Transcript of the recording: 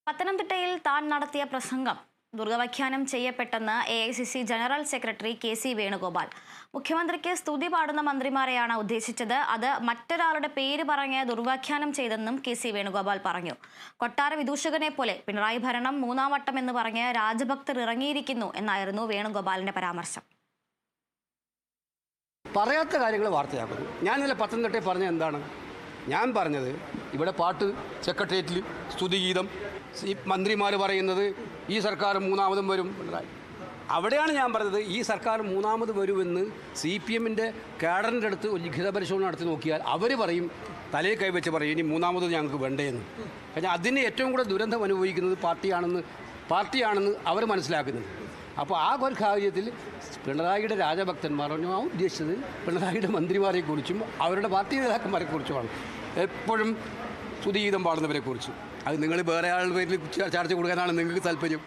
പത്തനംതിട്ടയിൽ താൻ നടത്തിയ പ്രസംഗം ദുർവ്യാഖ്യാനം ചെയ്യപ്പെട്ടെന്ന് AICC general secretary KC Venugopal. മുഖ്യമന്ത്രിക്ക് സ്തുതി പാടുന്ന മന്ത്രിമാരെയാണ് ഉദ്ദേശിച്ചത്. അത് മറ്റൊരാളുടെ പേര് പറഞ്ഞ് ദുർവ്യാഖ്യാനം ചെയ്തെന്നും KC വേണുഗോപാൽ പറഞ്ഞു. കൊട്ടാര വിദൂഷകനെ പോലെ പിണറായി ഭരണം മൂന്നാം വട്ടം എന്ന് പറഞ്ഞ് രാജഭക്തർ ഇറങ്ങിയിരിക്കുന്നു എന്നായിരുന്നു വേണുഗോപാലിന്റെ പരാമർശം. പറയാത്ത കാര്യങ്ങൾ വാർത്തയാക്കുന്നു. ഞാൻ ഇന്നലെ പത്തനംതിട്ടയിൽ പറഞ്ഞ എന്താണ്? ഞാൻ പറഞ്ഞത് ഇവിടെ പാട്ട് സെക്രട്ടേറിയറ്റിൽ സ്തുതിഗീതം, മന്ത്രിമാർ പറയുന്നത് ഈ സർക്കാർ മൂന്നാമതും വരും. അവിടെയാണ് ഞാൻ പറഞ്ഞത് ഈ സർക്കാർ മൂന്നാമത് വരുമെന്ന് CPMൻ്റെ കാഡറിൻ്റെ അടുത്ത് ഒരു ലിഖിത പരിശോധന നടത്തി നോക്കിയാൽ അവർ പറയും, തലയിൽ കൈവച്ച് പറയും ഇനി മൂന്നാമത് ഞങ്ങൾക്ക് വേണ്ടേന്ന്. കാരണം അതിന് ഏറ്റവും കൂടുതൽ ദുരന്തം അനുഭവിക്കുന്നത് പാർട്ടിയാണെന്ന് അവർ മനസ്സിലാക്കുന്നുണ്ട്. അപ്പോൾ ആ ഒരു സാഹചര്യത്തിൽ പിണറായിയുടെ രാജഭക്തന്മാർ ഞാൻ ഉദ്ദേശിച്ചത് പിണറായിയുടെ മന്ത്രിമാരെക്കുറിച്ചും അവരുടെ പാർട്ടി നേതാക്കന്മാരെക്കുറിച്ചുമാണ്. എപ്പോഴും സ്തുതിഗീതം പാടുന്നവരെക്കുറിച്ച്. അത് നിങ്ങൾ വേറെ ആളുടെ പേരിൽ ചർച്ച കൊടുക്കാനാണ് നിങ്ങൾക്ക് താല്പര്യം.